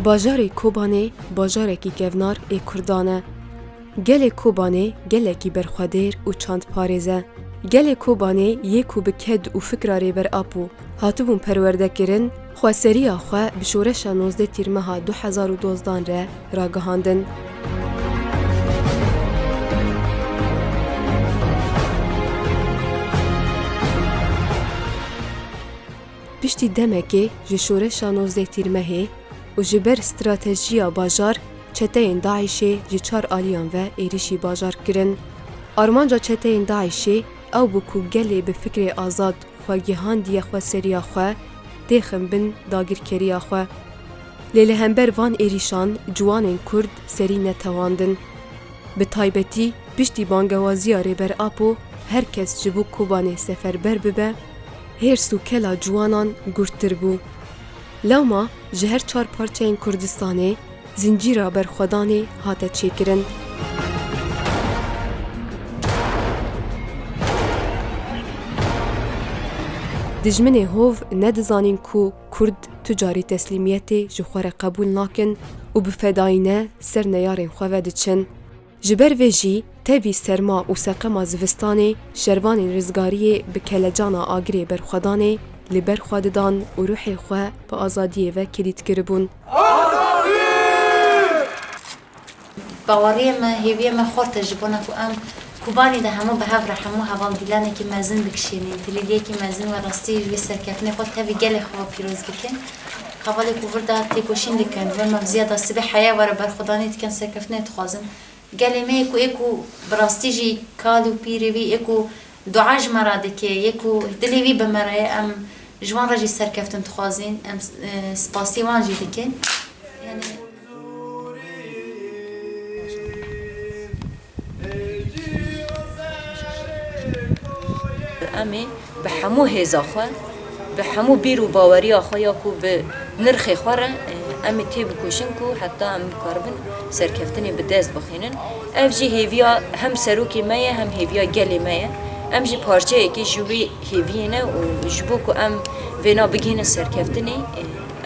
Bajarê Kobanê bajarekî kevnar ê Kurdan e. Gelê Kobanê gelekî berxwedêr û çandparêz e. Gelê Kobanê yê ku bi ked û fikra rêberap û hatibûn perwerdekirin, xweseriya xwe bi şoreşa 19 tîrmeha 2012 re ragihandin. Piştî demekê ji şoreşa 19 tîrmehê û ji ber stratejiya bajar, çeteyên Daişê ji 4 aliyan ve êrişî bajar kirin. Armanca çeteyên Daişê ew bû ku gelê bi fikrê azad xwe gihandiye xweseriya xwe têxin bin dagirkeriya xwe. Lê li hember van êrîşan ciwanên Kurd serî netewandin. Bi taybetî piştî bangewaziya rêberap û herkes ji bo Kobanê seferber bibe, hêrs û kela ciwanan gurttir bû. Lewma ji her 4 parçeyên Kurdistanê zincîra berxwedanê hate çêkirin. Dijminê hov nedizanîn ku Kurd tu carî teslîmiyetê ji xwe re qebûl nakin û bi fedayîne ser neyarên xwe ve diçin. Ji ber vê jî tevî serma û seqema zivistanê şervanên rizgariyê bi kelecana agirê berxwedanê li ber xwe didan û ruhê xwe bi azadiyê ve kilît kiribûn. باوریه ما هیویه ما خورده جبونه که ام کوبانی ده همو به هفره همو هوال دیلانه که مزن بکشینی تلیلیه که مزن و راستی جوی سرکفنه خود تاوی گل خواه پیروز بکن حوالی کوور ده تیکوشین دکن و مفزیاد سبه حیاه وره برخودانی دکن سرکفنه تخوازم گلی ما ایکو براستی جی کالو پیری وی ایکو دعاج مراده که ایکو دلی وی بمرای ام جوان را جی سرکفتن تخوازین ام سپاسی وان جی دکن یعنی امی به همو هیزا خو به همو بیرو باوری آخو یا کو به نرخ خوره امی تی بکوشن کو حتی ام کاربن سرکفتنی به دست بخینن اف جی هیویا هم سروکی مایه هم هیویا گلی مایه ام جی پارچه اکی جوی هیوینه و جبو کو ام وینا بگین سرکفتنی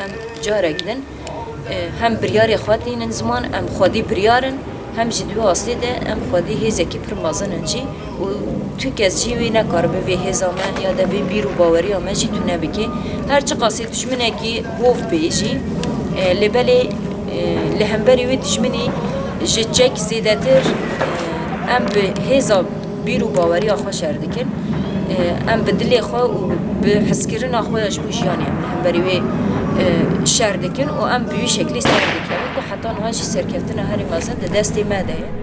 ام جاره گدن هم بریاری خوادینن زمان ام خودی بریارن هم جدوی اصلی ده ام خودی هیزکی پر مازنن جی و تو کس جیوی نکار به وی هزامن یا ده وی بیرو باوری آمه جی تو نبی هرچی قاسی دشمنه کی هوف بیجی لبلی لهمبری وی دشمنی جچک زیده تر ام به هزا بیرو باوری آخوا شردکن ام به دلی آخوا و به حسکرین آخوا جبوش یعنی ام لهمبری وی شردکن و ام بیوی شکلی سردکن و حتی نهاجی سرکفتن هری مازن ده دستی مده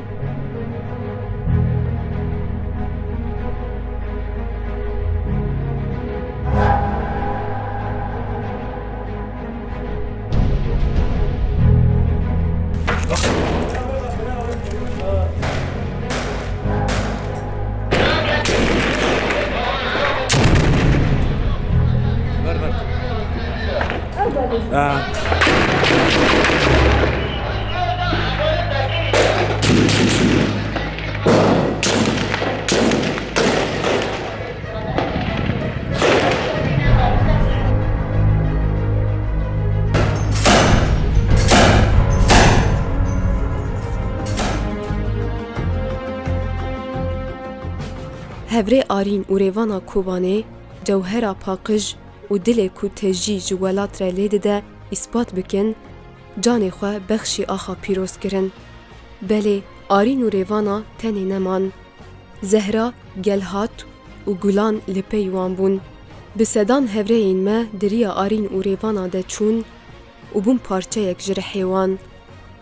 Hevrê arîn û rêvana Kobanê cewhera paqij û dilê ku tejî ji welat re lê dide îspat bikin, canê xwe bexşî axa pîroz kirin. Belê arîn û rêvana tenê neman. Zehra, Gelhat û Gulan li pey wan bûn. Bi sedan hevreyên me diriya arîn û rêvana de çûn û bûn parçeyek ji rihê wan.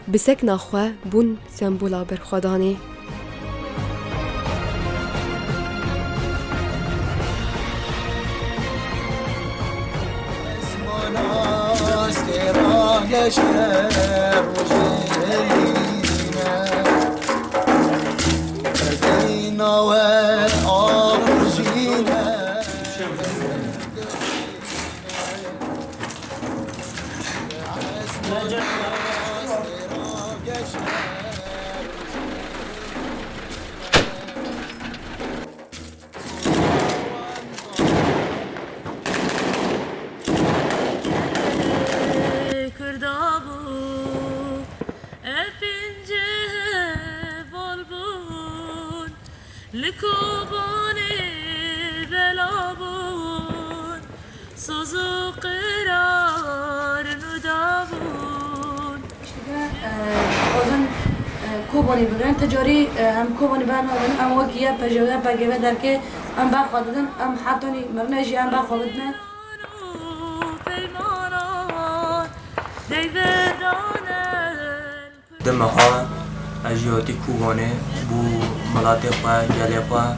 Bi sekna xwe bûn sembola berxwedanê. سوزو قرار ندابون آزن کوبانی بگن تجاری هم کوبانی برنامه هم وکیه پجوه بگه در که هم بخوادن هم حتی مرنجی هم بخوادن دمها اجیاتی کوبانه بو ملاتی خواه گلی خواه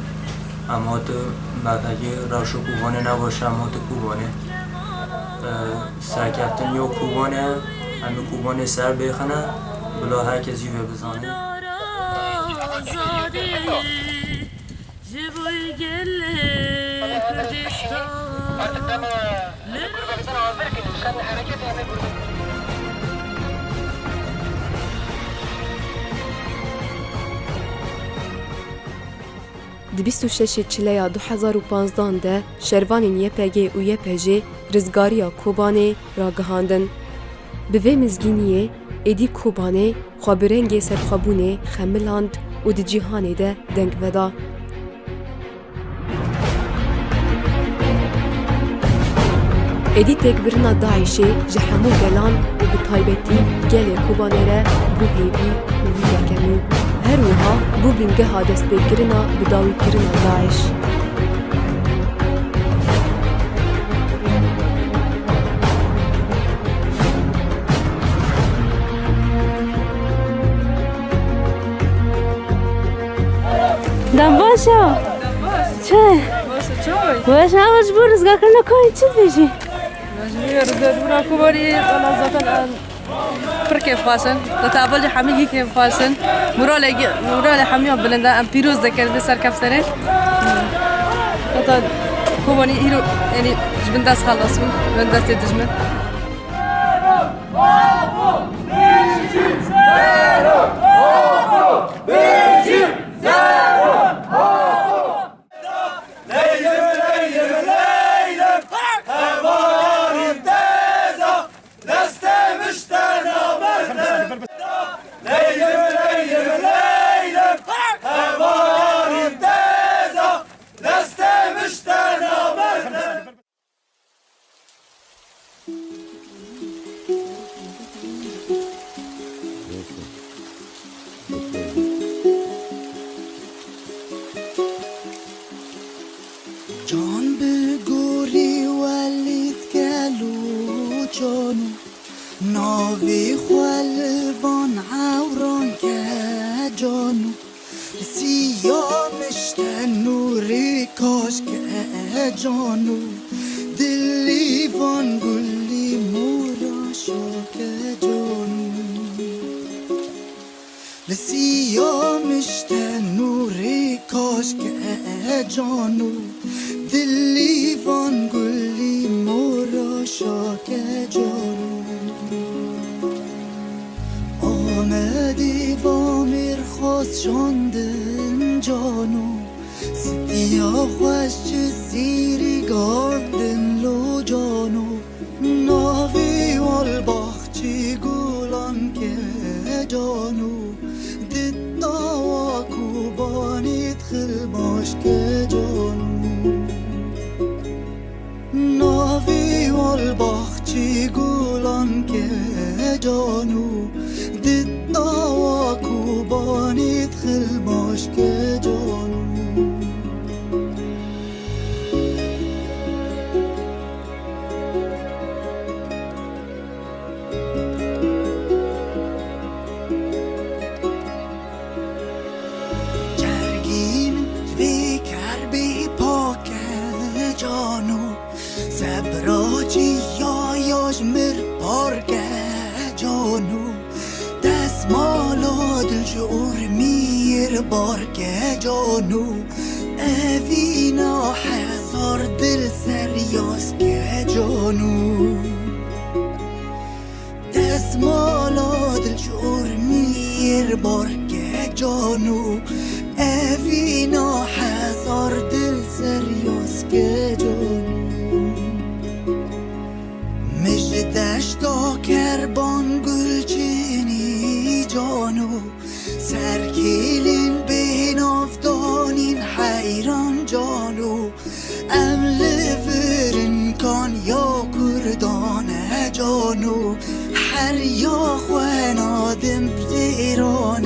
اما تو مدهگه راشو کوبانه نباشه اما تو کوبانه سرکفتن یا کوبانه همه کوبانه سر بخنه بلا هر کسی به بزانه Di 26 çileya 2015 de şervanên YPG û YPJ rizgariya Kobanê ragihandin. Bi vê mizgîniyê êdî Kobanê xwebirengê serxwebûnê xemiland û di cîhanê de deng veda. Êdî têkbirina Daişê ji hemû gelan û bi taybetî gelê Kobanê re bû hêvî û wîneke nû. Her wiha bû bîngeha destpêkirina bidawîkirina Daeş. دم باشا چای باش نباش برو رزگار کرنا کاری چی بیشی مجبور رزگار کوبانی والله ذاتا پر کیف خواستن تتابل حمی کیف خواستن مرال حمی بلنده ام پیروز دکرد به سرکفتنه تا کوبانی ایرو یعنی جبنداس خلاص بود جبنداس تجمع جان بگوری ولید گلو جانو ناوی خلوان عوران که جانو سیامشت نوری کاش که جانو دلی وان گلی مورا شاک جانو سیامشت نوری کاش که جانو دلی وان گلی مورا شاک جانو آمدی وامیر خواست شاندن جانو سدیا خوش چه سیری گاندن لو جانو ناوی والباخچی گولان که جانو دید ناوا کوبانیت خلباش که جانو ناوی والباخچی گولان که جانو دید ناوا کوبانیت خلباش که جانو جرگین وی کربی پاک جانو سبراچی یایاش مر پارک جانو دستمالا دل شعور میر بارک جانو اوینا هزار دل سریاس که جانو دستمالا دل شعور میر بارک جانو اوینا هزار دل سریاس که جانو مجدشتا کربان گلچینی جانو سرکیلین بین افتانین حیران جانو امل فرن کان یا دریا خواه نادم بزیران